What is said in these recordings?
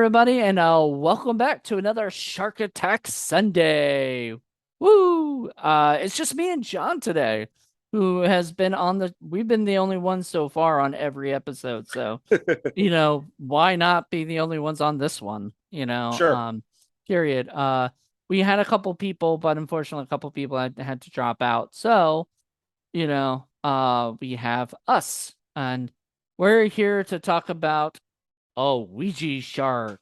everybody, and welcome back to another Shark Attack Sunday. Woo! It's just me and John today, who has been on we've been the only ones so far on every episode, so, why not be the only ones on this one, Sure. period. We had a couple people, but unfortunately a couple people had to drop out, so, we have us, and we're here to talk about Ouija Shark.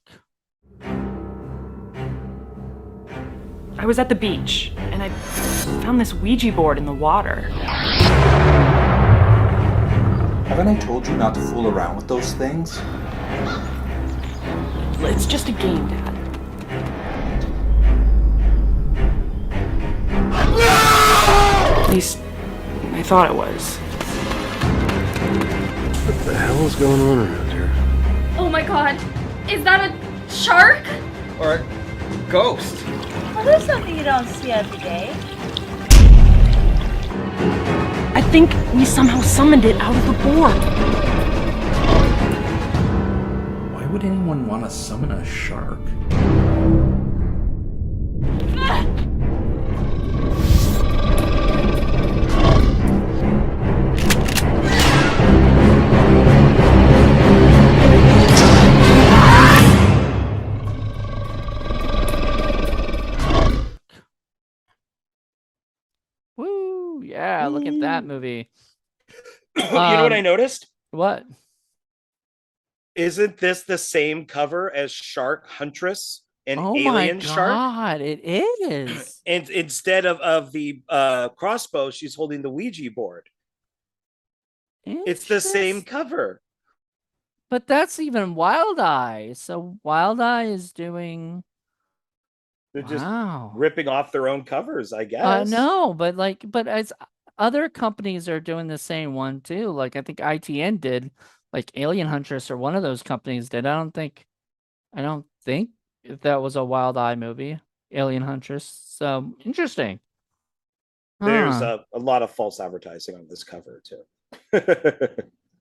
I was at the beach, and I found this Ouija board in the water. Haven't I told you not to fool around with those things? It's just a game, Dad. At least, I thought it was. What the hell is going on around here? Oh my god, is that a shark? Or a ghost. Well, there's something you don't see every day. I think we somehow summoned it out of the board. Why would anyone want to summon a shark? Woo! Yeah, look at that movie. You know what I noticed? What? Isn't this the same cover as Shark Huntress and Oh Alien my Shark? God, it is. And instead of the crossbow, she's holding the Ouija board. It's the same cover. But that's even Wild Eye. So Wild Eye is doing. They're just Wow. ripping off their own covers, I guess. No, but as other companies are doing the same one too. Like I think ITN did, like Alien Huntress or one of those companies did. I don't think that was a Wild Eye movie, Alien Huntress. So interesting. There's Huh. a lot of false advertising on this cover too.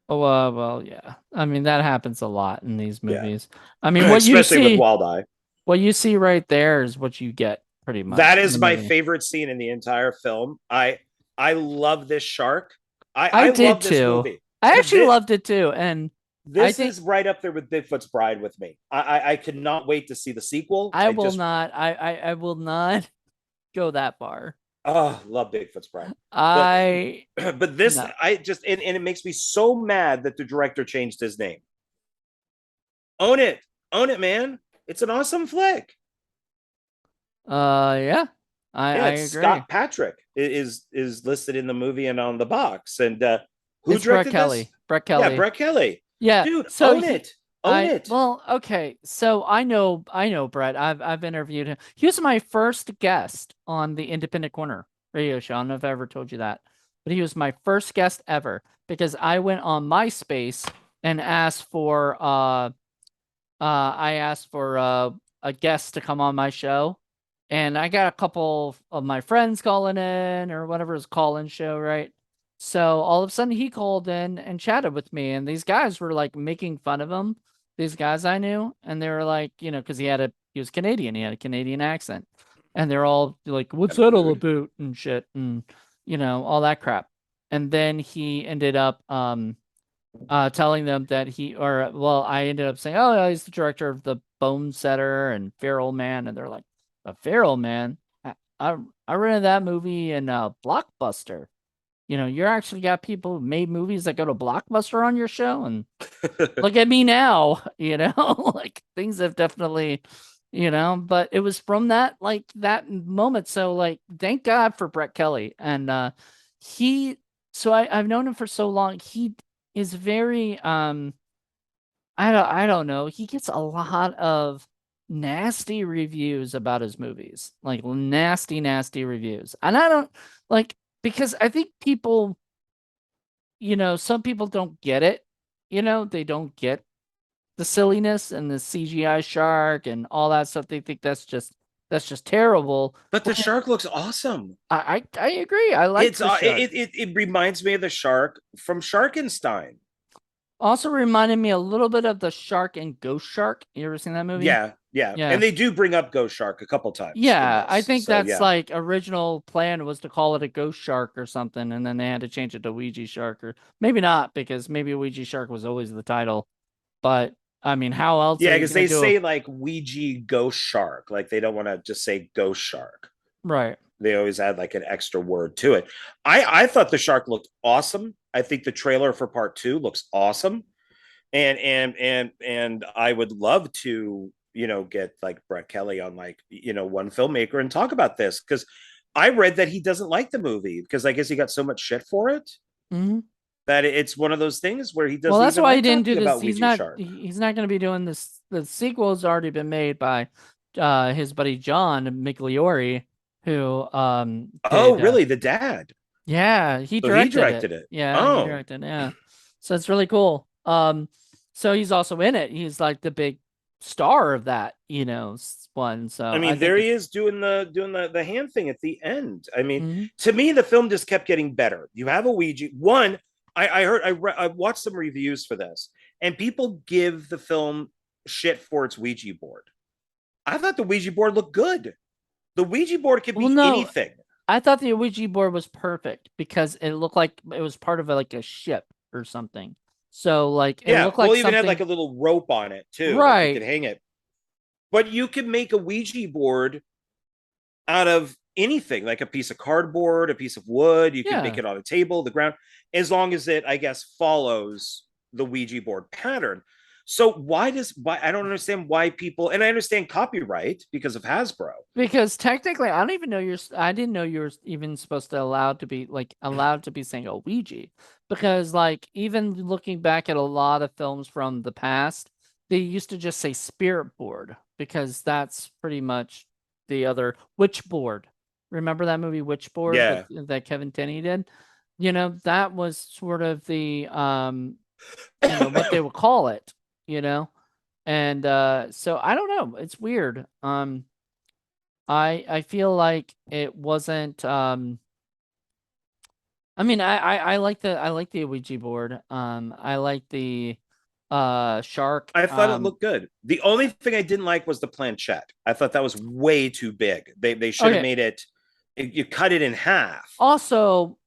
Oh, well, yeah. I mean, that happens a lot in these Yeah. movies. I mean, what you Especially with see, Wild Eye. what you see right there is what you get pretty much. That in is the my movie. favorite scene in the entire film. I love this shark. I I did love this too. movie. I But actually loved it too, and I this think is right up there with Bigfoot's Bride with me. I could not wait to see the sequel. I will not. I will not go that far. Love Bigfoot's Bride. But this No. I just and it makes me so mad that the director changed his name. Own it, man. It's an awesome flick. Yeah, I agree. Scott Patrick is listed in the movie and on the box. And who It's directed Brett Kelly. this? Brett Kelly. Yeah, Brett Kelly. Yeah. Dude, So own it. Own it. Well, okay. So I know Brett. I've interviewed him. He was my first guest on the Independent Corner radio show. I don't know if I ever told you that, but he was my first guest ever because I went on MySpace and asked for a guest to come on my show, and I got a couple of my friends calling in or whatever his call-in show, right? So all of a sudden he called in and chatted with me, and these guys were like making fun of him. These guys I knew, and they were like, because he was Canadian, he had a Canadian accent, and they're all like, "What's that all about?" and shit, and all that crap. And then he ended up telling them that I ended up saying, "Oh, yeah, he's the director of The Bone Setter and Feral Man," and they're like, "A Feral Man? I rented that movie in Blockbuster." You're actually got people who made movies that go to Blockbuster on your show, and look at me now, like things have definitely, but it was from that moment. So like, thank God for Brett Kelly. And I've known him for so long. He is very, I don't know. He gets a lot of nasty reviews about his movies, like nasty, nasty reviews. And I don't like, because I think people, some people don't get it. They don't get the silliness and the CGI shark and all that stuff. They think that's just terrible. But the shark looks awesome. I agree. I like the shark. It reminds me of the shark from Sharkenstein. Also reminded me a little bit of the Shark and Ghost Shark. You ever seen that movie? Yeah, Yeah. and they do bring up Ghost Shark a couple times. Yeah, in I this, think so, that's yeah. like original plan was to call it a Ghost Shark or something, and then they had to change it to Ouija Shark, or maybe not, because maybe Ouija Shark was always the title. But I mean, how else Yeah, are you because gonna they do say like Ouija Ghost Shark, like they don't want to just say Ghost Shark. right? They always add like an extra word to it. I thought the shark looked awesome. I think the trailer for part 2 looks awesome, and I would love to get like Brett Kelly on like one filmmaker and talk about this, because I read that he doesn't like the movie because I guess he got so much shit for it Hmm. that it's one of those things where he Well, doesn't that's even why he like didn't do talking this. about Ouija Shark. He's not going to be doing this. The sequel's already been made by his buddy John Migliori, who Oh, did really? The dad? yeah, he So he directed it. directed it. Yeah, he Oh, directed. Yeah, so it's really cool. So he's also in it. He's like the big star of that, one. So I I mean, think there he is doing the hand thing at the end. I mean, Mhm. to me, the film just kept getting better. You have a Ouija. One, I watched some reviews for this, and people give the film shit for its Ouija board. I thought the Ouija board looked good. The Ouija board could Well, be no, anything. I thought the Ouija board was perfect because it looked like it was part of like a ship or something. So like it Yeah, looked well, like even had something like a little rope on it too, like you could right. hang it. But you could make a Ouija board out of anything, like a piece of cardboard, a piece of wood. You could make Yeah, it on a table, the ground, as long as it, I guess, follows the Ouija board pattern. So why I don't understand why people, and I understand copyright because of Hasbro. because technically I don't even know I didn't know you were even supposed to allowed to be saying a Ouija, because like even looking back at a lot of films from the past, they used to just say spirit board because that's pretty much the other witch board. Remember that movie Witch Board Yeah. that Kevin Tenney did? That was sort of the what they would call it, you know? And so I don't know. It's weird. I feel like it wasn't I mean I like the Ouija board. I like the shark. I thought it looked good. The only thing I didn't like was the planchette. I thought that was way too big. They should have Okay. made it, you cut it in half. Also,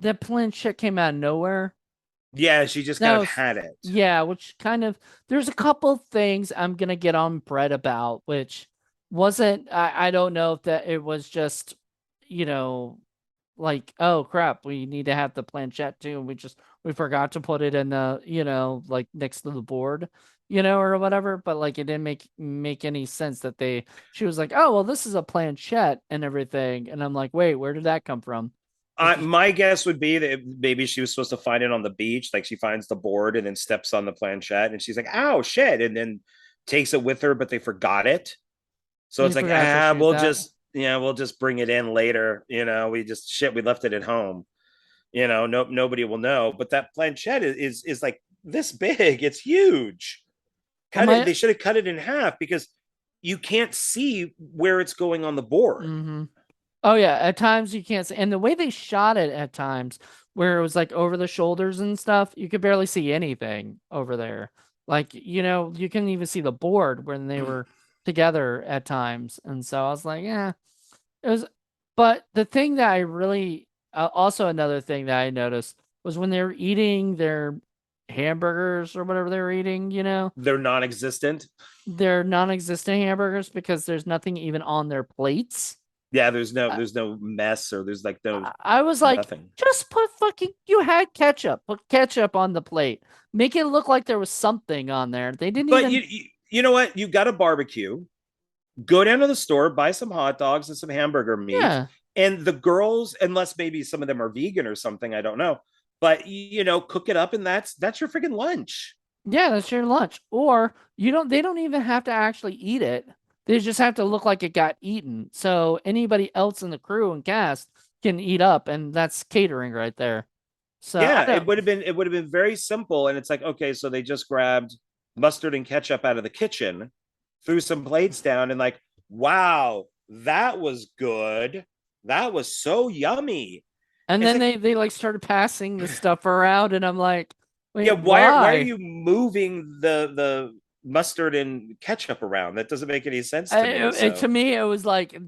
that planchette came out of nowhere. Yeah, she just That kind of was had it. Yeah, which kind of there's a couple things I'm gonna get on Brett about, which wasn't I don't know if that it was just, you know, like, oh crap, we need to have the planchette too, and we forgot to put it in the, like next to the board, or whatever. But like it didn't make any sense that she was like, oh well, this is a planchette and everything, and I'm like, wait, where did that come from? My guess would be that maybe she was supposed to find it on the beach. Like she finds the board and then steps on the planchette, and she's like, "Ow, shit!" and then takes it with her, but they forgot it. So We it's like, forgot to shoot that. we'll just bring it in later. We left it at home. Nobody will know. But that planchette is like this big. It's huge. They should have cut it in half because you can't see where it's going on the board. Mm-hmm. Oh yeah, at times you can't see, and the way they shot it at times, where it was like over the shoulders and stuff, you could barely see anything over there. Like, you couldn't even see the board when they were together at times, and so I was like, yeah, it was. But the thing that I really, also another thing that I noticed was when they were eating their hamburgers or whatever they were eating, They're non-existent. they're non-existent hamburgers because there's nothing even on their plates. Yeah, there's no mess, or there's like no I was like, nothing. just put you had ketchup. Put ketchup on the plate. Make it look like there was something on there. They didn't But even. you know what? You got a barbecue. Go down to the store, buy some hot dogs and some hamburger meat. Yeah. And the girls, unless maybe some of them are vegan or something, I don't know. But cook it up, and that's your freaking lunch. Yeah, that's your lunch. Or they don't even have to actually eat it. They just have to look like it got eaten. So anybody else in the crew and cast can eat up, and that's catering right there. So yeah, it would have been very simple. And it's like, okay, so they just grabbed mustard and ketchup out of the kitchen, threw some plates down, and like, wow, that was good. That was so yummy. And It's then like, they like started passing the stuff around, and I'm like, Wait, Yeah, why are why? you moving the mustard and ketchup around? That doesn't make any sense to me. So To me, it was like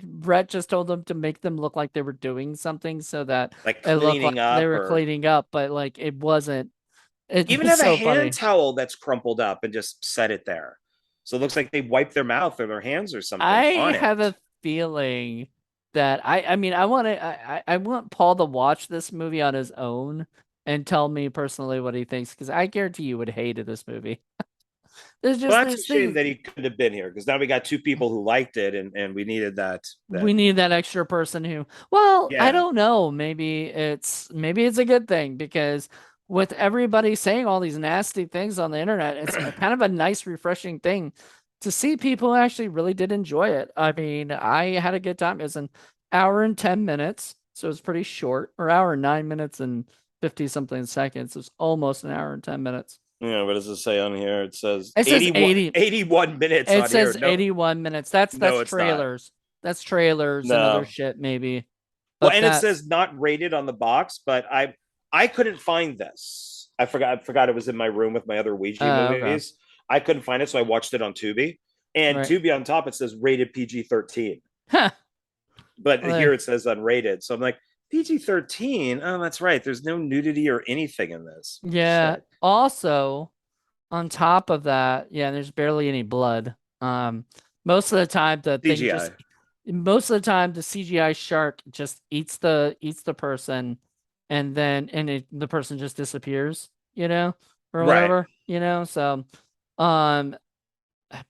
Brett just told them to make them look like they were doing something so that like it looked like cleaning they up, were or cleaning up, but like it wasn't. even It's have a so hand funny. towel that's crumpled up and just set it there. So it looks like they wiped their mouth or their hands or something I on have it. a feeling that I mean I want Paul to watch this movie on his own and tell me personally what he thinks, because I guarantee you would hate this movie. There's Well, just that's a these shame things. that he couldn't have been here, because now we got two people who liked it, and we needed that. We need that extra person who, well, I Yeah. don't know, maybe it's a good thing, because with everybody saying all these nasty things on the internet, it's kind of a nice refreshing thing to see people who actually really did enjoy it. I mean, I had a good time. It was an hour and 10 minutes, so it's pretty short, or hour and 9 minutes and 50 something seconds. It's almost an hour and 10 minutes. Yeah, what does it say on here? It says It says 80. 81 minutes It on here. says No, 81 minutes. That's no, it's not. trailers. That's trailers and other No. shit, maybe. Well, But and it that's says not rated on the box, but I couldn't find this. I forgot it was in my room with my other Ouija okay. movies. I couldn't find it, so I watched it on Tubi. And Right. Tubi on top it says rated PG-13, Huh. but Well, here it says unrated. So I'm like, PG-13. Oh, that's right. There's no nudity or anything in this. yeah. Shit. Also, on top of that, yeah, there's barely any blood. Most of the time CGI. most of the time the CGI shark just eats the person, and then the person just disappears, or Right. whatever, So, um,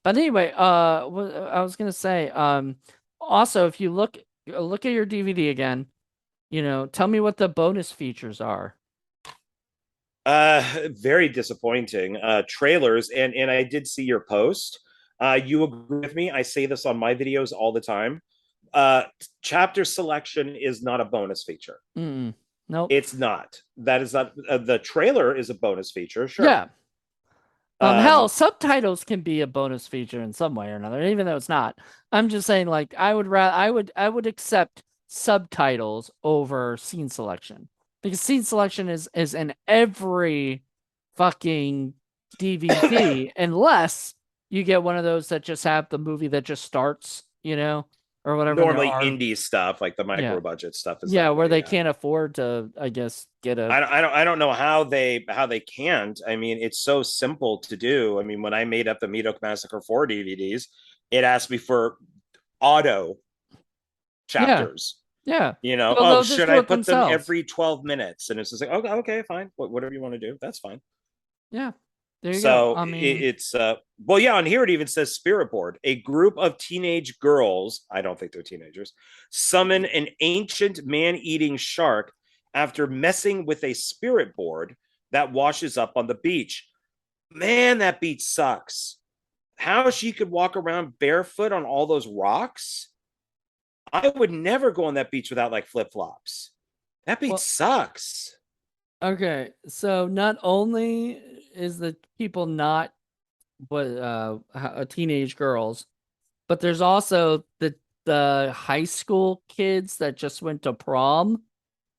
but anyway, what I was gonna say, also, if you look at your DVD again, tell me what the bonus features are. Very disappointing. Trailers, and I did see your post. You agree with me? I say this on my videos all the time. Uh, Chapter selection is not a bonus feature. Nope. It's not. That is not. The trailer is a bonus feature, sure. Yeah. Hell, Um, subtitles can be a bonus feature in some way or another, even though it's not. I'm just saying, like, I would accept subtitles over scene selection, because scene selection is in every fucking DVD, unless you get one of those that just have the movie that just starts, or whatever. And there Normally are, indie stuff, like the yeah, micro budget stuff, is yeah, that where way. they Yeah. can't afford to, I guess, get a. I don't know how they can't. I mean, it's so simple to do. I mean, when I made up the Meat Massacre 4 DVDs, it asked me for auto Yeah, chapters. yeah. Well, Oh, they'll just should do I it put them themselves. every 12 minutes? And it's just like, okay, okay, fine. Whatever you want to do, that's fine. Yeah, there you go. So I mean, it's well, yeah, on here it even says Spirit Board. A group of teenage girls, I don't think they're teenagers, summon an ancient man-eating shark after messing with a spirit board that washes up on the beach. Man, that beach sucks. How she could walk around barefoot on all those rocks? I would never go on that beach without like flip-flops. That beach well, sucks. okay. So not only is the people not teenage girls, but there's also the high school kids that just went to prom,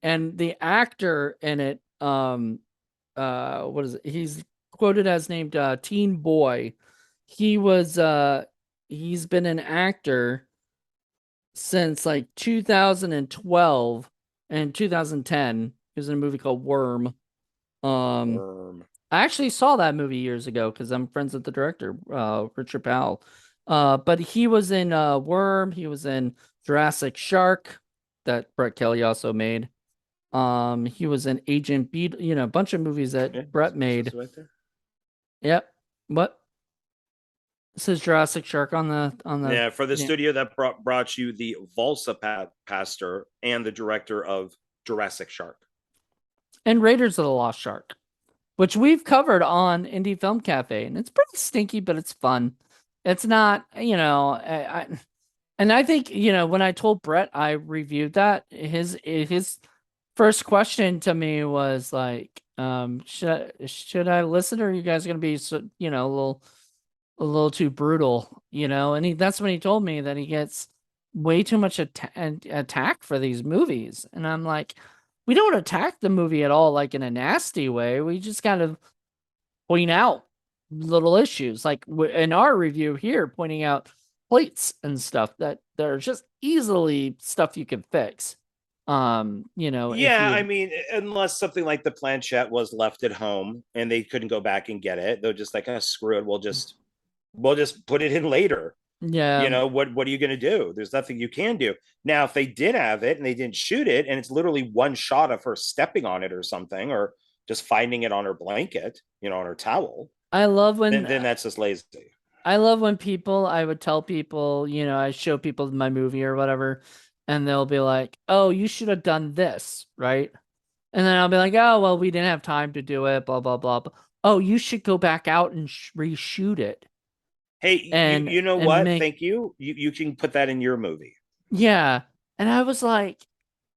and the actor in it, what is it? He's quoted as named Teen Boy. He was he's been an actor since like 2012 and 2010. He was in a movie called Worm. Um, Worm. I actually saw that movie years ago because I'm friends with the director, Richard Powell. But he was in Worm. He was in Jurassic Shark, that Brett Kelly also made. He was in Agent Beetle, a bunch of movies that Yeah, Brett it says made. right there. Yep. What? It says Jurassic Shark on the. Yeah, for the Yeah. studio that brought you the Volsa pastor and the director of Jurassic Shark. And Raiders of the Lost Shark, which we've covered on Indie Film Cafe, and it's pretty stinky, but it's fun. It's not, and I think, when I told Brett I reviewed that, his first question to me was like, should I listen, or are you guys gonna be a little too brutal, And that's when he told me that he gets way too much attack for these movies, and I'm like, we don't attack the movie at all like in a nasty way. We just kind of point out little issues, like in our review here, pointing out plates and stuff that are just easily stuff you can fix. If Yeah, I you, mean, unless something like the planchette was left at home and they couldn't go back and get it, they're just like, oh, screw it, we'll just put it in later. yeah, What are you going to do? There's nothing you can do. Now, if they did have it and they didn't shoot it, and it's literally one shot of her stepping on it or something, or just finding it on her blanket, on her towel, I love then that's just lazy. I love when I would tell people, I show people my movie or whatever, and they'll be like, oh, you should have done this, right? And then I'll be like, oh, well, we didn't have time to do it, blah, blah, blah. Oh, you should go back out and reshoot it. Hey, you know and what? make, Thank you. You can put that in your movie. yeah. And I was like,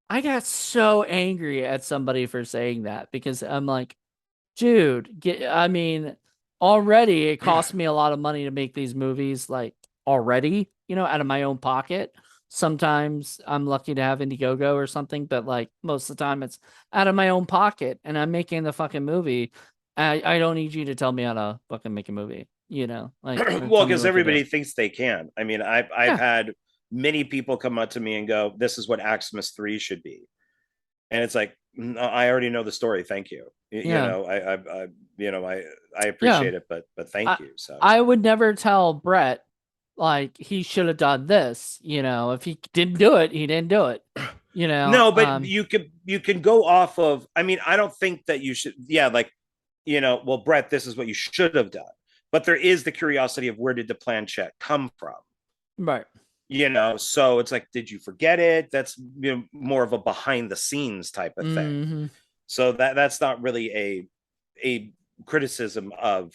I got so angry at somebody for saying that because I'm like, dude, I mean, already it cost me a lot of money to make these movies, like already, out of my own pocket. Sometimes I'm lucky to have Indiegogo or something, but like most of the time it's out of my own pocket and I'm making the fucking movie. I don't need you to tell me how to fucking make a movie, like Well, tell me because what to do. everybody thinks they can. I mean, I've Yeah. had many people come up to me and go, "This is what Xmas 3 should be," and it's like, "No, I already know the story. Thank you. Yeah. I Yeah. appreciate it, but thank you." So I would never tell Brett like he should have done this, if he didn't do it, he didn't do it. no, but you can go off of. I mean, I don't think that you should. Yeah, like well, Brett, this is what you should have done. But there is the curiosity of where did the planchette come from? right. So it's like, did you forget it? That's more of a behind the scenes type of thing. Mm-hmm. So that's not really a criticism of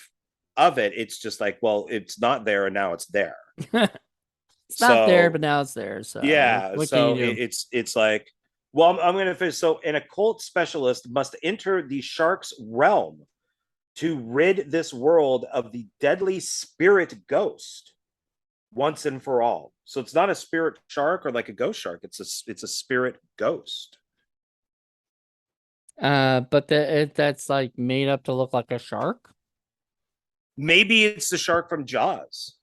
it. It's just like, well, it's not there and now it's there. It's not there, but So now it's there. So yeah, what can you so do? it's like, well, I'm going to finish. So an occult specialist must enter the shark's realm to rid this world of the deadly spirit ghost once and for all. So it's not a spirit shark or like a ghost shark. It's a spirit ghost. But that's like made up to look like a shark. Maybe it's the shark from Jaws.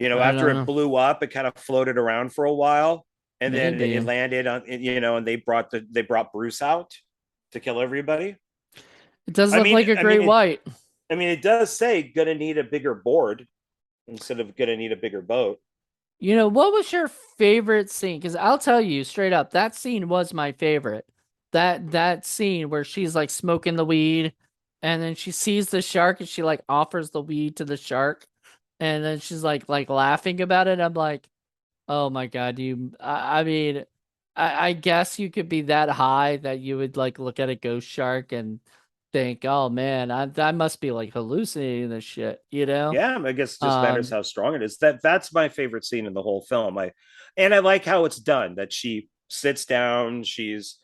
I After don't it know. blew up, it kind of floated around for a while, and then Maybe it landed on. And they brought Bruce out to kill everybody. it does I look mean, like a I great mean, it, white. I mean, it does say gonna need a bigger board instead of gonna need a bigger boat. What was your favorite scene? Because I'll tell you straight up, that scene was my favorite. That scene where she's like smoking the weed, and then she sees the shark and she like offers the weed to the shark, and then she's like laughing about it. I'm like, oh my god, I mean, I guess you could be that high that you would like look at a ghost shark and think, oh man, I must be like hallucinating this shit, Yeah, I guess it just matters Um, how strong it is. That's my favorite scene in the whole film. I like how it's done. That she sits down, she's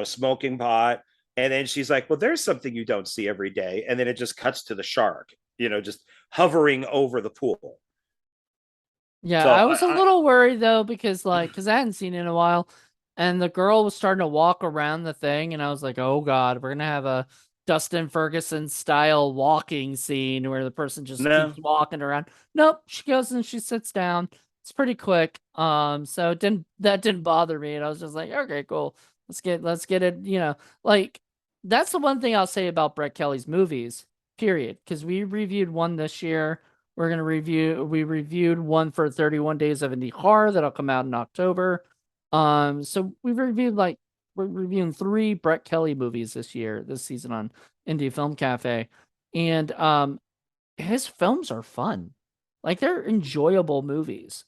smoking pot, and then she's like, "Well, there's something you don't see every day," and then it just cuts to the shark, just hovering over the pool. Yeah, So I was a little worried though because I hadn't seen it in a while, and the girl was starting to walk around the thing, and I was like, "Oh God, we're gonna have a Dustin Ferguson style walking scene where the person just no, keeps walking around." Nope, she goes and she sits down. It's pretty quick. So that didn't bother me, and I was just like, "Okay, cool. Let's get it." Like that's the one thing I'll say about Brett Kelly's movies. Period. Because we reviewed one this year. We reviewed one for 31 Days of Indie Horror that'll come out in October. So we're reviewing 3 Brett Kelly movies this season on Indie Film Cafe. And his films are fun. Like they're enjoyable movies.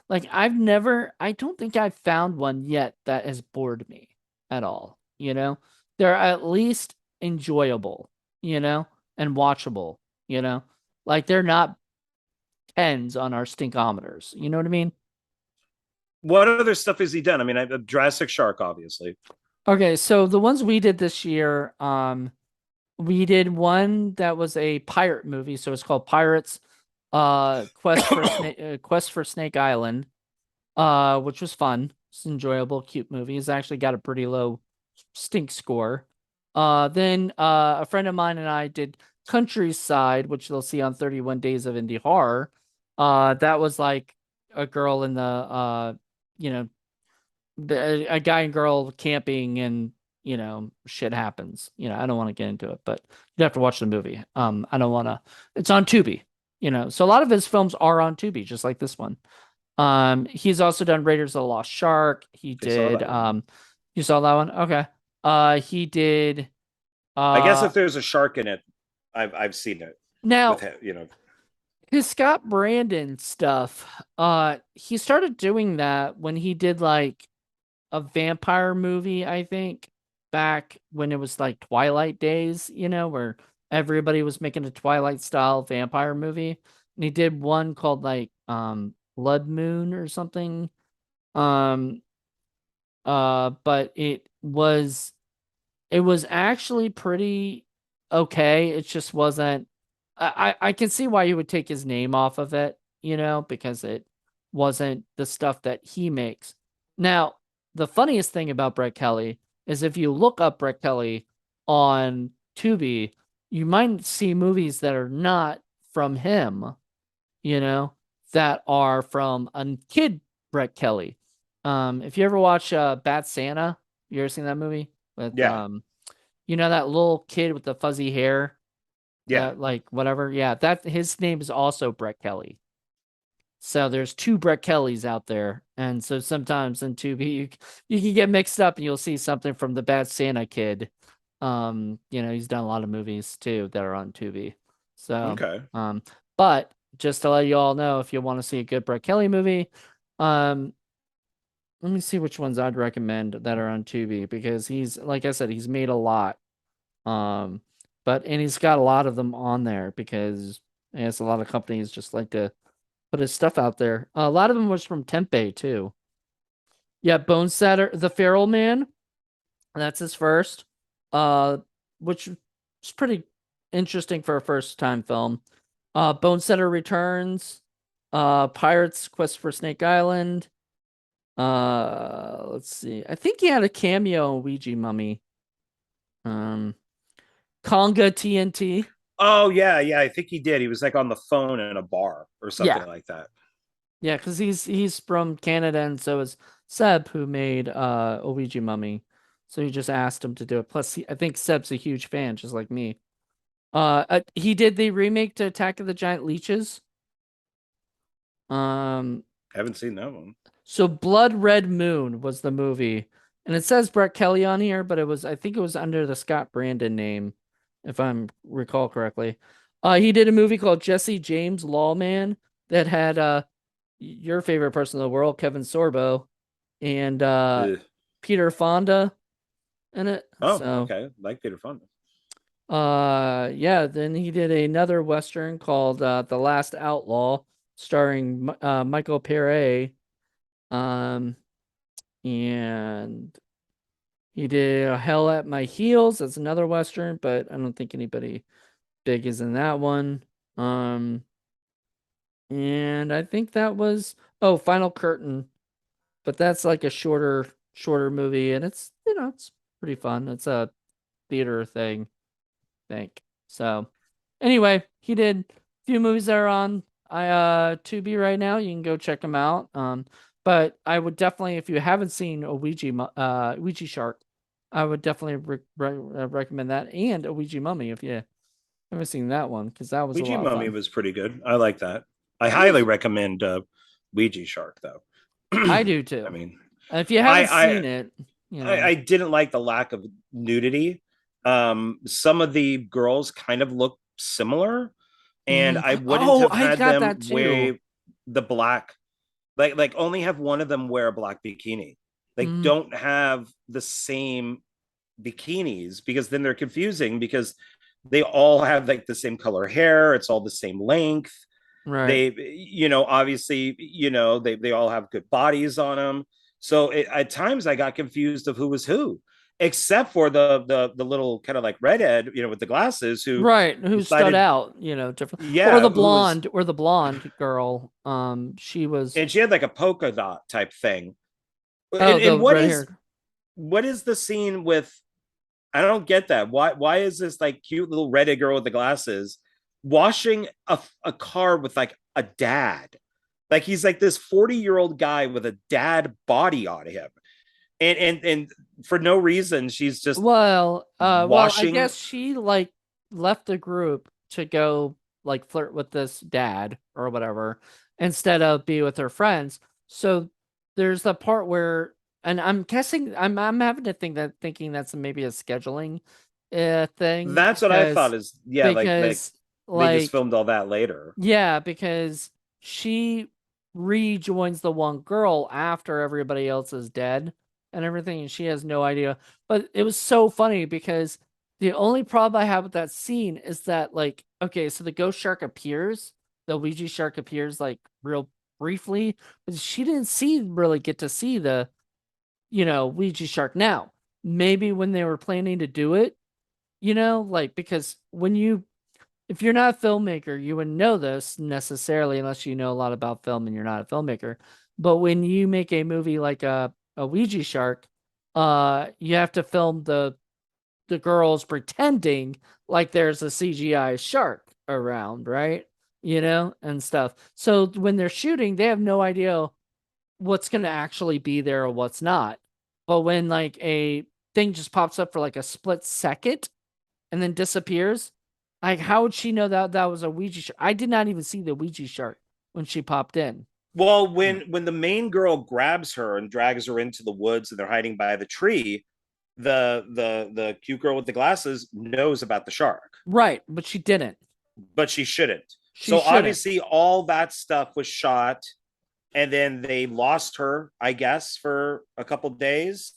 Like I don't think I've found one yet that has bored me at all. They're at least enjoyable, and watchable. Like they're not tens on our stinkometers. You know what I mean? what other stuff has he done? I mean, Jurassic Shark, obviously. Okay, so the ones we did this year, we did one that was a pirate movie, so it's called Pirates, Quest for Snake Island, which was fun. It's an enjoyable, cute movie. It's actually got a pretty low stink score. Then a friend of mine and I did Countryside, which they'll see on 31 Days of Indie Horror. That was like a girl in the you know, a guy and girl camping, and shit happens. I don't want to get into it, but you have to watch the movie. I don't want to. It's on Tubi. So a lot of his films are on Tubi, just like this one. He's also done Raiders of the Lost Shark. He I saw did that one. You saw that one? Okay. He did I guess if there's a shark in it, I've seen it now with him. his Scott Brandon stuff. He started doing that when he did like a vampire movie, I think, back when it was like Twilight days, where everybody was making a Twilight style vampire movie. And he did one called like Blood Moon or something. But it was actually pretty okay. It just wasn't. I can see why you would take his name off of it, because it wasn't the stuff that he makes. Now, the funniest thing about Brett Kelly is if you look up Brett Kelly on Tubi, you might see movies that are not from him, that are from a kid Brett Kelly. If you ever watch Bad Santa, you ever seen that movie with Yeah. that little kid with the fuzzy hair? Yeah. Like whatever. Yeah, that his name is also Brett Kelly. So there's two Brett Kellys out there, and so sometimes in Tubi you can get mixed up, and you'll see something from the Bad Santa kid. He's done a lot of movies too that are on Tubi. So Okay. But just to let you all know, if you want to see a good Brett Kelly movie, let me see which ones I'd recommend that are on Tubi, because he's, like I said, he's made a lot. And he's got a lot of them on there because I guess a lot of companies just like to put his stuff out there. A lot of them was from Tempe too. Yeah, Bone Setter, The Feral Man. That's his first. Which is pretty interesting for a first time film. Bone Setter Returns. Pirates Quest for Snake Island. Let's see. I think he had a cameo in Ouija Mummy. Conga TNT. Oh yeah, I think he did. He was like on the phone in a bar or something like that. Yeah, because he's from Canada, and so is Seb, who made Ouija Mummy. So he just asked him to do it. Plus, I think Seb's a huge fan, just like me. He did the remake to Attack of the Giant Leeches. Haven't seen that one. So Blood Red Moon was the movie, and it says Brett Kelly on here, but I think it was under the Scott Brandon name, if I recall correctly. He did a movie called Jesse James Lawman that had your favorite person in the world, Kevin Sorbo, and Peter Fonda in it. Oh, So, okay, like Peter Fonda. yeah. Then he did another Western called The Last Outlaw, starring Michael Pere. And he did Hell at My Heels. That's another Western, but I don't think anybody big is in that one. And I think that was Final Curtain, but that's like a shorter movie, and it's it's pretty fun. It's a theater thing, I think. So anyway, he did a few movies that are on Tubi right now. You can go check them out. But I would definitely, if you haven't seen Ouija Shark, I would definitely recommend that, and a Ouija Mummy if you haven't seen that one, because that was Ouija a lot of Mummy fun. was pretty good. I like that. I highly recommend Ouija Shark, though. I do too. I mean, if you haven't seen it, I didn't like the lack of nudity. Some of the girls kind of look similar, and I wouldn't have had them wear the black. Like only have one of them wear a black bikini. Like don't have the same bikinis, because then they're confusing, because they all have like the same color hair. It's all the same length. Right. They, obviously, they all have good bodies on them. So at times I got confused of who was who, except for the little kind of like redhead, with the glasses, who stood out, different. Yeah, or the blonde girl. She was, and she had like a polka dot type thing. Oh, the And what red is hair. what is the scene with? I don't get that. Why is this like cute little redhead girl with the glasses washing a car with like a dad? Like he's like this 40-year-old guy with a dad body on him. And for no reason, she's just Well, I washing. guess she like left the group to go like flirt with this dad or whatever instead of be with her friends. So there's the part where, and I'm guessing I'm having to thinking that's maybe a scheduling thing That's what I thought is, yeah, like because they just like filmed all that later. yeah, because she rejoins the one girl after everybody else is dead and everything, and she has no idea. But it was so funny because the only problem I have with that scene is that, like, okay, so the ghost shark appears, the Ouija shark appears like real briefly, but she didn't really get to see the, Ouija shark now. Maybe when they were planning to do it, like, because if you're not a filmmaker, you wouldn't know this necessarily unless you know a lot about film and you're not a filmmaker. But when you make a movie like a Ouija shark, you have to film the girls pretending like there's a CGI shark around, right? And stuff. So when they're shooting, they have no idea what's going to actually be there or what's not. But when like a thing just pops up for like a split second and then disappears, like how would she know that that was a Ouija shark? I did not even see the Ouija shark when she popped in. Well, when the main girl grabs her and drags her into the woods and they're hiding by the tree, the cute girl with the glasses knows about the shark, Right, but she didn't. but she shouldn't. She So shouldn't. obviously all that stuff was shot, and then they lost her, I guess, for a couple days.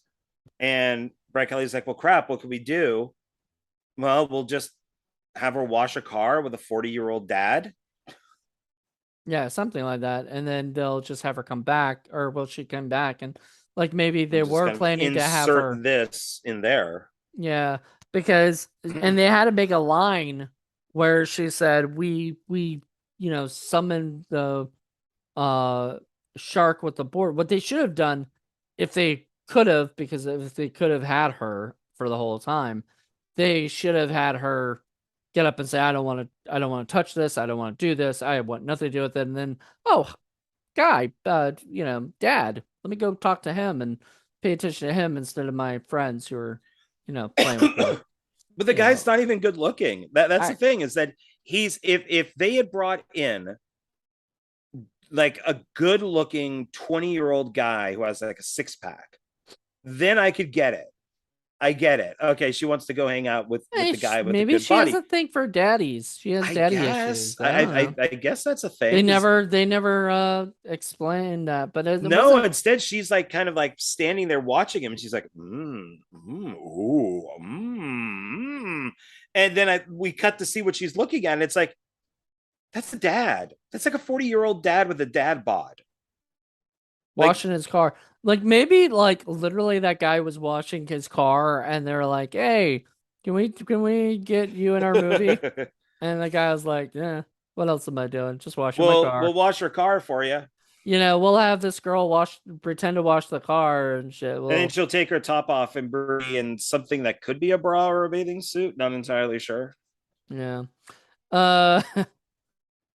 And Brett Kelly's like, "Well, crap, what can we do?" Well, we'll just have her wash a car with a 40-year-old dad. Yeah, something like that. And then they'll just have her come back, or will she come back? And like maybe they And just were kind of planning to have her. insert this in there. Yeah, because and they had to make a line where she said, "We summoned the shark with the board." What they should have done, if they could have, because if they could have had her for the whole time, they should have had her get up and say, I don't want to touch this, I don't want to do this, I want nothing to do with it." And then, oh, guy, dad, let me go talk to him and pay attention to him instead of my friends who are, playing with me. But the You guy's know. not even good looking. That's the thing, is that he's, if they had brought in like a good looking 20-year-old guy who has like a six pack, then I could get it. I get it. Okay, she wants to go hang out with Hey, the guy with the maybe good she has body. a thing for daddies. She has I daddy guess. issues. I don't know. I guess that's a They thing. never explained that, but it No, wasn't. instead she's like kind of like standing there watching him, and she's like, and then we cut to see what she's looking at, and it's like, that's the dad. That's like a 40-year-old dad with a dad bod. Washing his car. Like maybe like literally that guy was washing his car and they're like, "Hey, can we get you in our movie?" And the guy was like, "Yeah, what else am I doing? Just washing my car." We'll wash your car for you. We'll have this girl pretend to wash the car and shit. And then she'll take her top off and be in something that could be a bra or a bathing suit. Not entirely sure. Yeah. Uh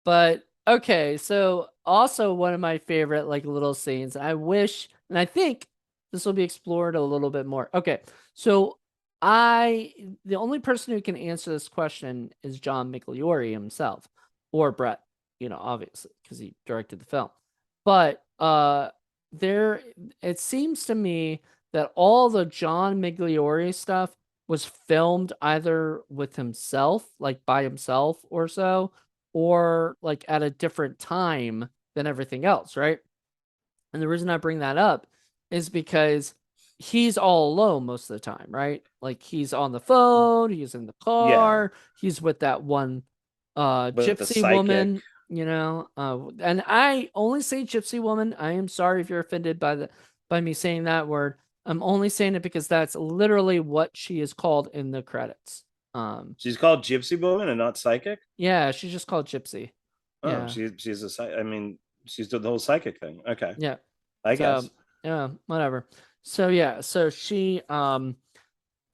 But okay, so also one of my favorite like little scenes. I wish, and I think this will be explored a little bit more. Okay, so the only person who can answer this question is John Migliore himself, or Brett. Obviously, because he directed the film. But there, it seems to me that all the John Migliore stuff was filmed either with himself, like by himself or so, or like at a different time than everything else, right? And the reason I bring that up is because he's all alone most of the time, right? Like he's on the phone, he's in the car, he's with that one gypsy woman, and I only say gypsy woman. I am sorry if you're offended by me saying that word. I'm only saying it because that's literally what she is called in the credits. She's called Gypsy Woman and not psychic. Yeah, she's just called Gypsy. Oh, Yeah. she's a. I mean, she's doing the whole psychic thing. Okay. Yeah. I guess. Yeah, whatever. So yeah, so she and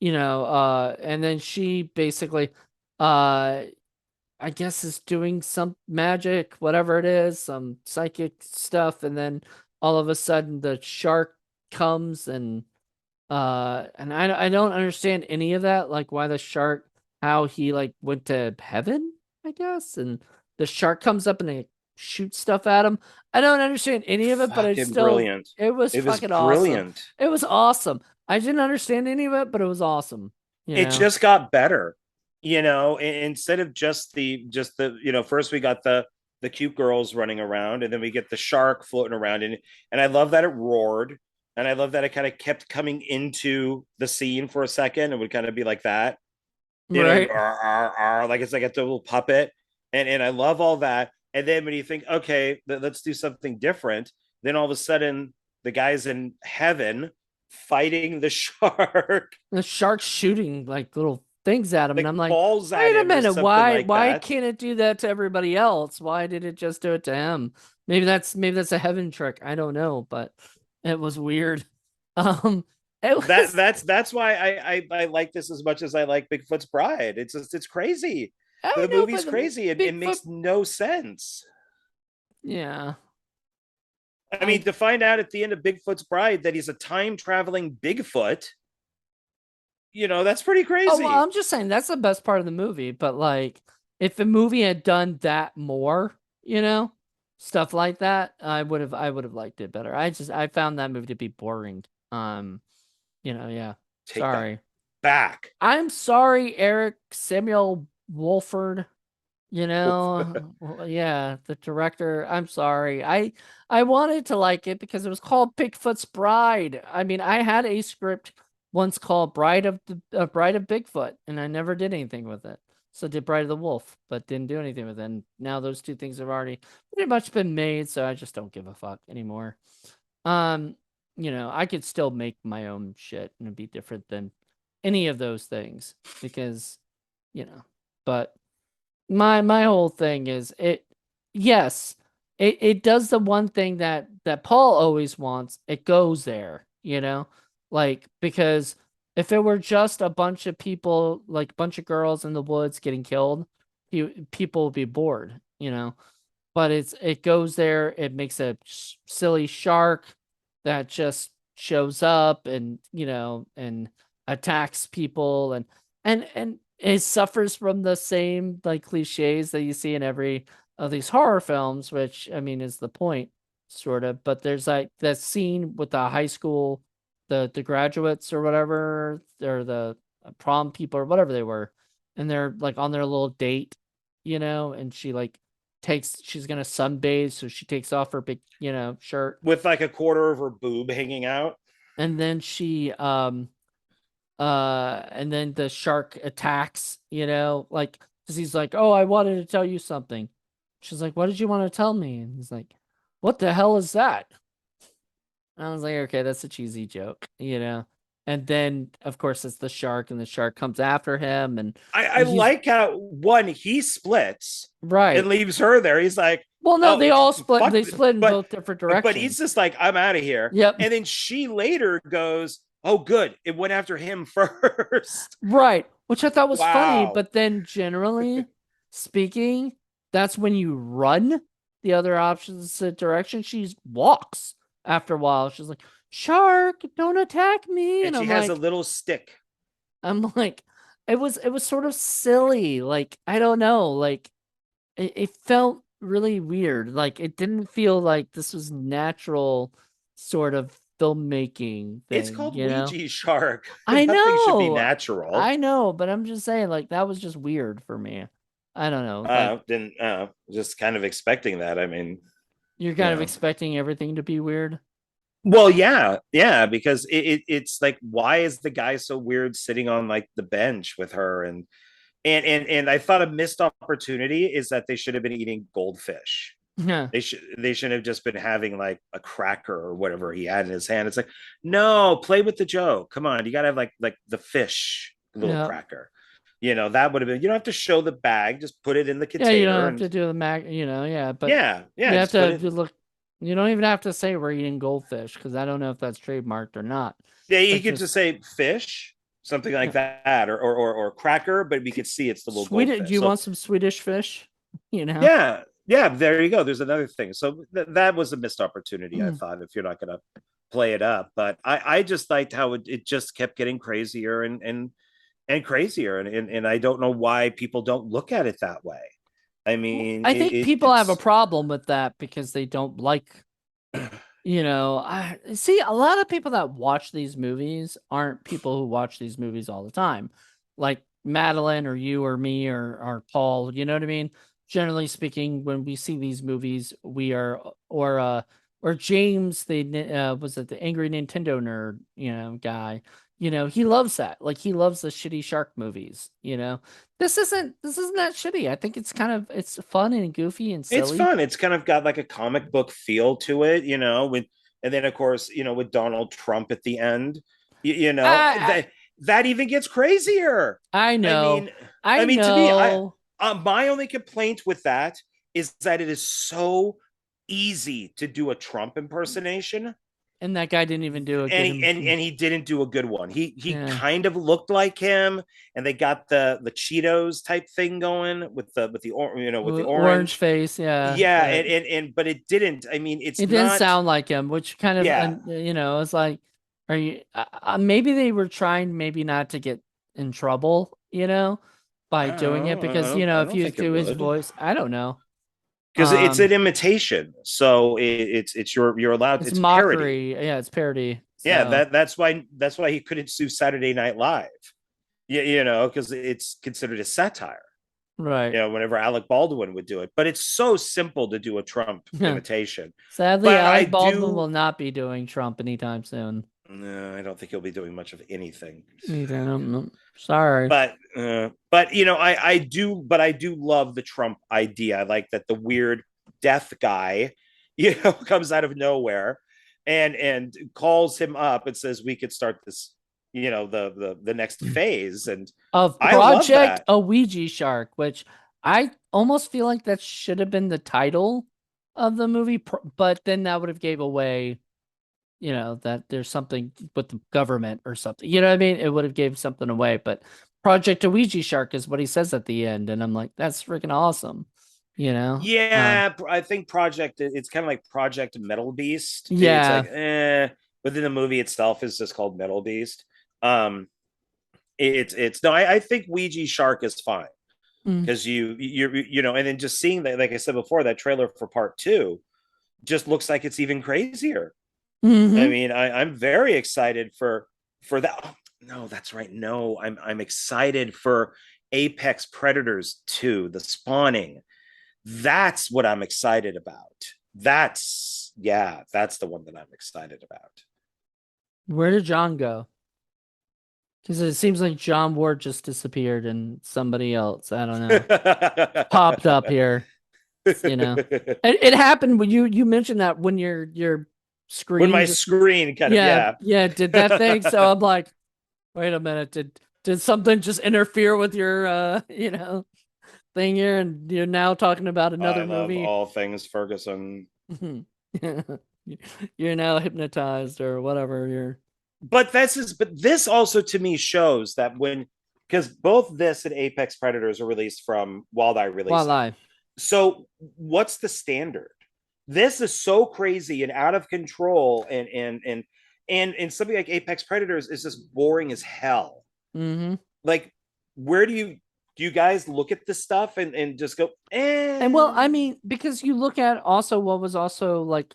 then she basically I guess is doing some magic, whatever it is, some psychic stuff, and then all of a sudden the shark comes and I don't understand any of that, like why the shark, how he like went to heaven, I guess, and the shark comes up and they shoot stuff at him. I don't understand any of it, but Fucking brilliant. it was It was fucking awesome. brilliant. It was awesome. I didn't understand any of it, but it was awesome. It just got better, instead of just the first we got the cute girls running around, and then we get the shark floating around, and I love that it roared, and I love that it kind of kept coming into the scene for a second. It would kind of be like that, Right. like it's like a little puppet, and I love all that. And then when you think, okay, let's do something different, then all of a sudden the guy's in heaven fighting the shark, The shark's shooting like little things at him, and like I'm like, balls at wait a him or minute, something why like why that. can't it do that to everybody else? Why did it just do it to him? Maybe that's a heaven trick. I don't know, but it was weird. Um, it that was that's why I like this as much as I like Bigfoot's Bride. It's crazy. I The know, movie's but the crazy. It Bigfoot, makes no sense. yeah, I I mean, to find out at the end of Bigfoot's Bride that he's a time traveling Bigfoot, that's pretty oh well, crazy. I'm just saying that's the best part of the movie. But like, if the movie had done that more, stuff like that, I would have liked it better. I found that movie to be boring. Yeah. Take that Sorry. back. I'm sorry, Eric Samuel Wolford. Yeah, the director. I'm sorry. I wanted to like it because it was called Bigfoot's Bride. I mean, I had a script once called Bride of Bigfoot, and I never did anything with it. So did Bride of the Wolf, but didn't do anything with it. And now those two things have already pretty much been made, so I just don't give a fuck anymore. Um, I could still make my own shit and it'd be different than any of those things because, you know, but my whole thing is yes, it does the one thing that Paul always wants. It goes there, like because if it were just a bunch of people, like a bunch of girls in the woods getting killed, people would be bored, but it goes there. It makes a silly shark that just shows up and and attacks people and it suffers from the same like cliches that you see in every of these horror films, which I mean is the point, sort of. But there's like that scene with the high school, the graduates or whatever, or the prom people or whatever they were, and they're like on their little date, and she like she's gonna sunbathe, so she takes off her big, shirt, With like a quarter of her boob hanging out. and then and then the shark attacks, like because he's like, oh, I wanted to tell you something. She's like, what did you want to tell me? And he's like, what the hell is that? And I was like, okay, that's a cheesy joke, and then of course it's the shark, and the shark comes after him, I and he's like how one he splits and right. leaves her there. He's like, Well, no, oh, they all split. fuck, They split in but both different directions. but he's just like, I'm out of here. Yep. And then she later goes, oh, good, it went after him first. Right, which I thought was funny, Wow. but then generally speaking, that's when you run the other opposite direction. She walks after a while. She's like, "Shark, don't attack me!" And And she has a little stick. I'm like, it was sort of silly. Like I don't know, like it felt really weird. Like it didn't feel like this was natural, sort of filmmaking It's thing. called Ouija Shark. I Nothing should be know. natural. I know, but I'm just saying, like, that was just weird for me. I don't know. Like, Didn't just kind of expecting that. I mean, you're kind of expecting everything to be weird. well, yeah, because it's like, why is the guy so weird sitting on like the bench with her? And I thought a missed opportunity is that they should have been eating goldfish. Yeah. They should have just been having like a cracker or whatever he had in his hand. It's like, no, play with the joke. Come on, you gotta have like the fish little Yeah. cracker. That would have been. You don't have to show the bag. Just put it in the Yeah, container. you don't have to do the mag, yeah, but yeah, you have just put to it. look You don't even have to say we're eating goldfish because I don't know if that's trademarked or not. Yeah, you But could just say fish, something like that, or cracker, but we could see it's the little Swedish. goldfish. Do you So want some Swedish fish? You know. yeah, there you go. There's another thing. So that was a missed opportunity, I Mm. thought, if you're not gonna play it up. But I just liked how it just kept getting crazier and crazier, and I don't know why people don't look at it that way. I mean, I think people have a problem with that because they don't like, I see a lot of people that watch these movies aren't people who watch these movies all the time. Like Madeline or you or me or Paul, you know what I mean? Generally speaking, when we see these movies, we are or James, was it the angry Nintendo nerd, guy. He loves that. Like he loves the shitty shark movies, this isn't that shitty. I think it's fun and goofy and it's silly. fun. It's kind of got like a comic book feel to it, with, and then of course, with Donald Trump at the end, that even gets crazier. I I know. mean, I to me, know. my only complaint with that is that it is so easy to do a Trump impersonation, And that guy didn't even do a good and he didn't do a good one. He Yeah. kind of looked like him, and they got the Cheetos type thing going with the orange face. yeah, and but it didn't. I mean, it's it didn't not sound like him, which kind of, yeah. it's like, are you, maybe they were trying maybe not to get in trouble, by doing it because, I if don't you think it do his would, voice, I don't know. because it's an imitation, so it's you're allowed. It's It's parody. mockery. Yeah, it's parody. Yeah, So, that's why he couldn't sue Saturday Night Live. Yeah, because it's considered a satire. right. Whenever Alec Baldwin would do it, but it's so simple to do a Trump imitation. Sadly, But I Alec Baldwin do. will not be doing Trump anytime soon. No, I don't think he'll be doing much of anything. Sorry. But I do love the Trump idea. I like that the weird death guy, comes out of nowhere and calls him up and says we could start this, the next phase. And Of I love Project that. Ouija Shark, which I almost feel like that should have been the title of the movie, but then that would have gave away, that there's something with the government or something. You know what I mean? It would have gave something away. But Project Ouija Shark is what he says at the end, and I'm like, that's freaking awesome. Yeah, I think it's kind of like Project Metal Beast. It's Yeah. like within the movie itself is just called Metal Beast. It's no, I think Ouija Shark is fine because and then just seeing that, like I said before, that trailer for part 2 just looks like it's even crazier. Mhm. I mean, I'm very excited for that. Oh, no, that's right. No, I'm excited for Apex Predators 2, The Spawning. That's what I'm excited about. That's the one that I'm excited about. Where did John go? Because it seems like John Ward just disappeared and somebody else, I don't know, popped up here. It happened when you mentioned that when your screen, when my screen kind of did that thing. So I'm like, wait a minute, did something just interfere with your thing here, and you're now talking about another movie? Love all things Ferguson. You're now hypnotized or whatever. But this also to me shows that because both this and Apex Predators are released from Wild Eye release. Wild Eye. So what's the standard? This is so crazy and out of control, and something like Apex Predators is just boring as hell. Mm-hmm. Like, where do you guys look at this stuff and just go, eh? And well, I mean, because you look at also what was also like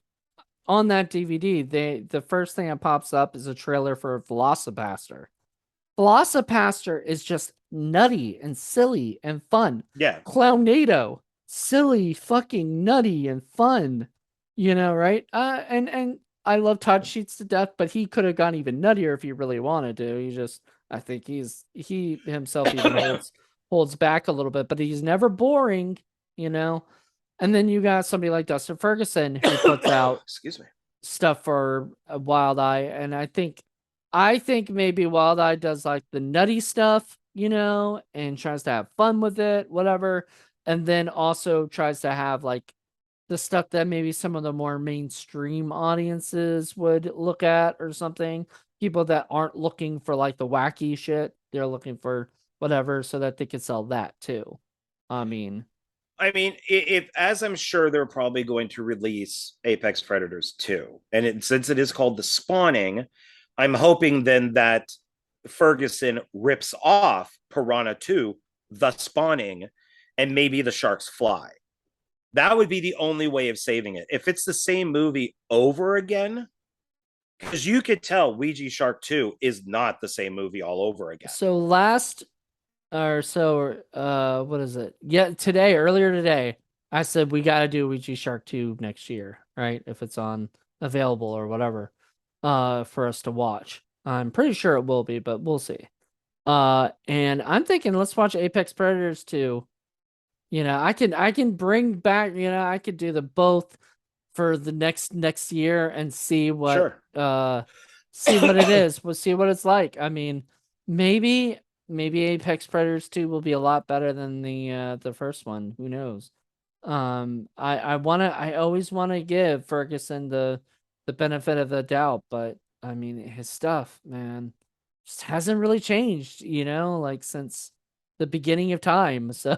on that DVD, the first thing that pops up is a trailer for Velocipaster. Velocipaster is just nutty and silly and fun. Yeah. Clownado, silly, fucking nutty and fun. Right? And I love Todd Sheets to death, but he could have gone even nuttier if he really wanted to. I think he himself even holds back a little bit, but he's never boring, And then you got somebody like Dustin Ferguson who puts out excuse me stuff for Wild Eye, and I think maybe Wild Eye does like the nutty stuff, and tries to have fun with it, whatever, and then also tries to have like the stuff that maybe some of the more mainstream audiences would look at or something. People that aren't looking for like the wacky shit, they're looking for whatever so that they can sell that too. I mean, if as I'm sure they're probably going to release Apex Predators 2, and since it is called The Spawning, I'm hoping then that Ferguson rips off Piranha 2, The Spawning, and maybe The Sharks Fly. That would be the only way of saving it. If it's the same movie over again, because you could tell Ouija Shark 2 is not the same movie all over again. so what is it? Yeah, earlier today, I said we got to do Ouija Shark 2 next year, right? If it's on available or whatever, for us to watch. I'm pretty sure it will be, but we'll see. And I'm thinking let's watch Apex Predators 2. You know, I can bring back, I could do the both for the next year and see what see what it is. We'll see what it's like. I mean, maybe Apex Predators 2 will be a lot better than the first one. Who knows? I always want to give Ferguson the benefit of the doubt, but I mean his stuff, man, just hasn't really changed, like since the beginning of time. So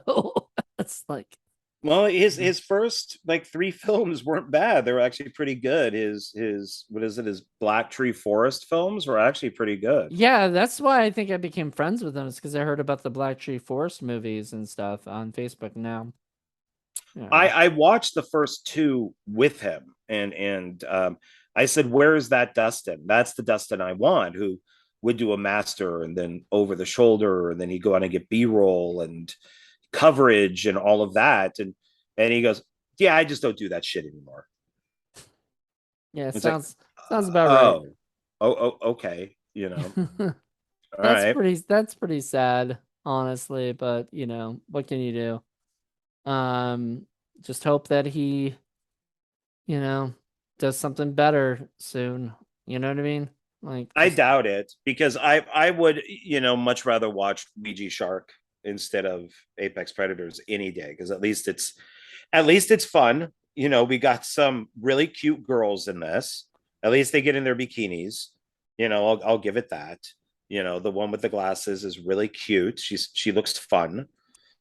it's like, well, his first like 3 films weren't bad. They were actually pretty good. His what is it? His Black Tree Forest films were actually pretty good. yeah, that's why I think I became friends with him, is because I heard about the Black Tree Forest movies and stuff on Facebook now. Yeah. I watched the first 2 with him, and I said, "Where is that Dustin? That's the Dustin I want, who would do a master and then over the shoulder, and then he'd go out and get B-roll and coverage and all of that." And he goes, "Yeah, I just don't do that shit anymore." Yeah, it's sounds about right. Okay, all That's pretty sad, honestly, but what can you do? Just hope that he, does something better soon. You know what I mean? Like, I doubt it, because I would much rather watch Ouija Shark instead of Apex Predators any day, because at least it's fun. We got some really cute girls in this. At least they get in their bikinis. I'll give it that. The one with the glasses is really cute. She looks fun.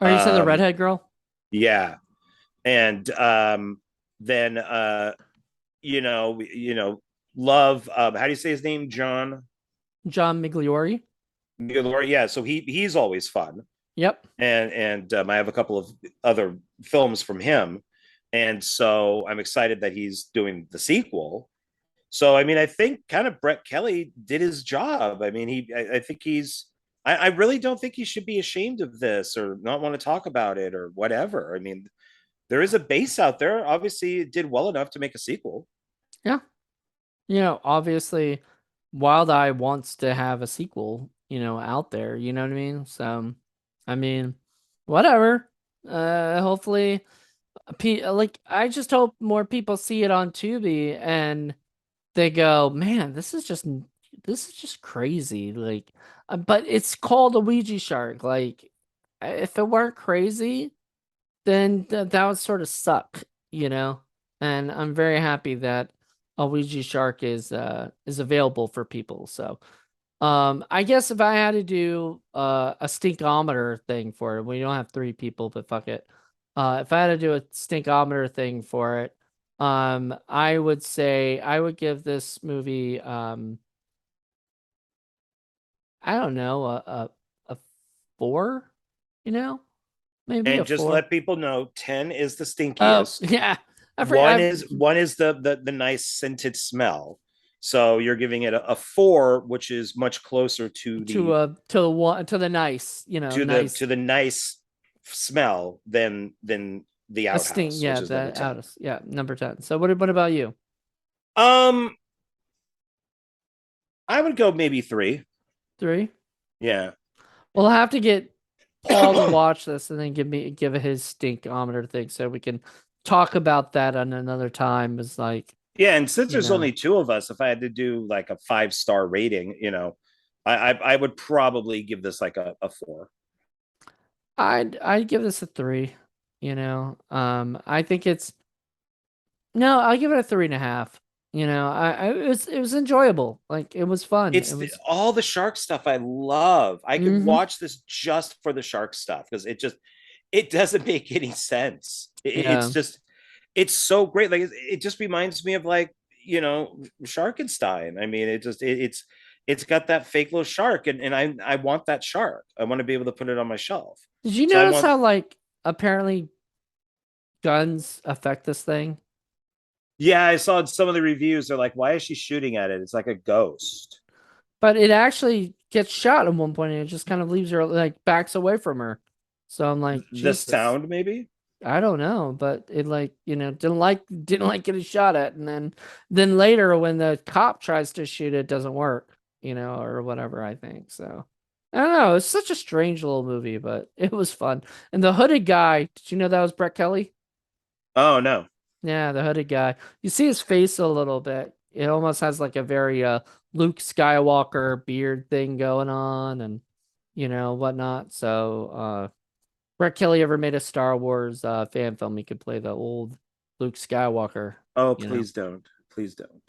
Oh, you said the redhead girl? Yeah. And then love, how do you say his name? John Migliore. Yeah, so he's always fun. Yep. And I have a couple of other films from him, and so I'm excited that he's doing the sequel. So I mean, I think kind of Brett Kelly did his job. I mean, I think I really don't think he should be ashamed of this or not want to talk about it or whatever. I mean, there is a base out there. Obviously, it did well enough to make a sequel. Yeah. Obviously, Wild Eye wants to have a sequel, out there. You know what I mean? So, I mean, whatever. Hopefully, I just hope more people see it on Tubi and they go, man, this is just crazy. Like, but it's called a Ouija Shark. Like, if it weren't crazy, then that would sort of suck, And I'm very happy that a Ouija Shark is available for people. So, I guess if I had to do a stinkometer thing for it, we don't have 3 people, but fuck it. If I had to do a stinkometer thing for it, I would say I would give this movie I don't know, a 4, maybe And a just 4. let people know, 10 is the Oh, stinkiest. yeah. One is the nice scented smell. So you're giving it a 4, which is much closer to the nice, nice to the nice smell than the a outhouse, sting, yeah, which is number that 10. outhouse, yeah, number 10. So what about you? I would go maybe 3. 3? Yeah. We'll have to get Paul to watch this and then give his stinkometer thing so we can talk about that on another time. Is like, yeah, and since there's only 2 of us, if I had to do like a 5-star rating, I would probably give this like a 4. I'd give this a 3. I think it's No, I'll give it a 3.5. You know, it was enjoyable. Like it was fun. It's It was. all the shark stuff I love. I could Mhm. watch this just for the shark stuff because it doesn't make any sense. Yeah. It's so great. Like it just reminds me of like Sharkenstein. I mean, it's got that fake little shark, and I want that shark. I want to be able to put it on my shelf. Did you So I notice want how like apparently guns affect this thing? Yeah, I saw some of the reviews. They're like, why is she shooting at it? It's like a ghost. But it actually gets shot at one point and it just kind of leaves her like backs away from her. So I'm like, The Jesus. sound, maybe? I don't know, but it like, didn't like getting shot at, and then later when the cop tries to shoot it doesn't work, or whatever, I think. So I don't know, it's such a strange little movie, but it was fun. And the hooded guy, did you know that was Brett Kelly? Oh no. Yeah, the hooded guy. You see his face a little bit. It almost has like a very Luke Skywalker beard thing going on and whatnot. So Brett Kelly ever made a Star Wars fan film, he could play the old Luke Skywalker, Oh, you know. please don't. Please don't.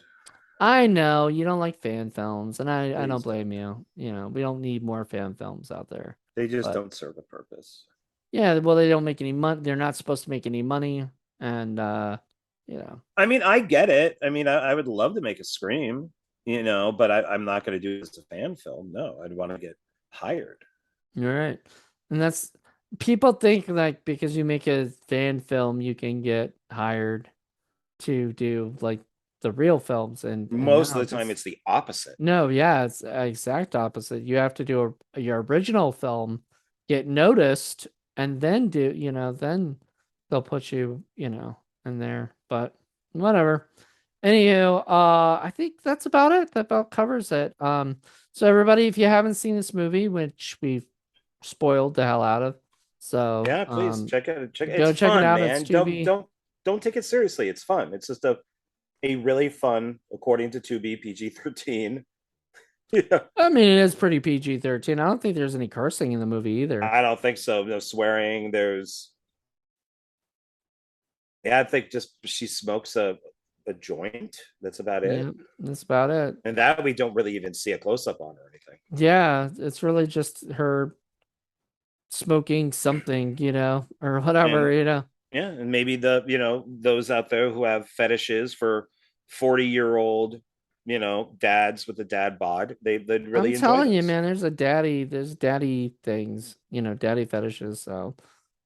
I know you don't like fan films, and I don't Please blame don't. you. We don't need more fan films out there. They just But don't serve a purpose. yeah, well, they don't make any money. They're not supposed to make any money, and you know. I mean, I get it. I mean, I would love to make a Scream, but I'm not going to do this as a fan film. No, I'd want to get hired. You're right. And that's people think like because you make a fan film, you can get hired to do like the real films and Most of no, the time, it's the opposite. no, yeah, it's the exact opposite. You have to do your original film, get noticed, and then then they'll put you, in there. But whatever. Anywho, I think that's about it. That about covers it. So everybody, if you haven't seen this movie, which we've spoiled the hell out of, so Yeah, please check it. Check it. It's go check it fun, out. It's man. Don't Tubi. don't don't take it seriously. It's fun. It's just a really fun, according to Tubi, PG-13. Yeah, I mean, it is pretty PG-13. I don't think there's any cursing in the movie either. I don't think so. No swearing. Yeah, I think just she smokes a joint. That's about it. Yeah, that's about it. And that we don't really even see a close up on or anything. Yeah, it's really just her smoking something, or whatever, And yeah, and maybe those out there who have fetishes for 40-year-old, dads with a dad bod, they'd really I'm enjoy telling you, this. man, there's daddy things, daddy fetishes. So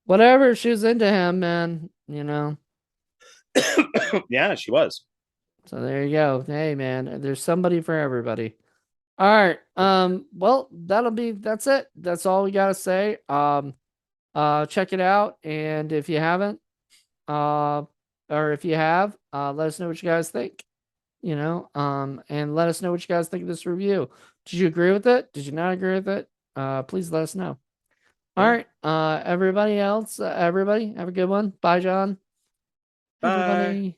whatever she was into him, man. Yeah, she was. So there you go. Hey, man, there's somebody for everybody. All right. Well, that's it. That's all we gotta say. Check it out, and if you haven't, or if you have, let us know what you guys think. And let us know what you guys think of this review. Did you agree with it? Did you not agree with it? Please let us know. All Yeah. right. Everybody else, everybody have a good one. Bye, John. Bye. Everybody.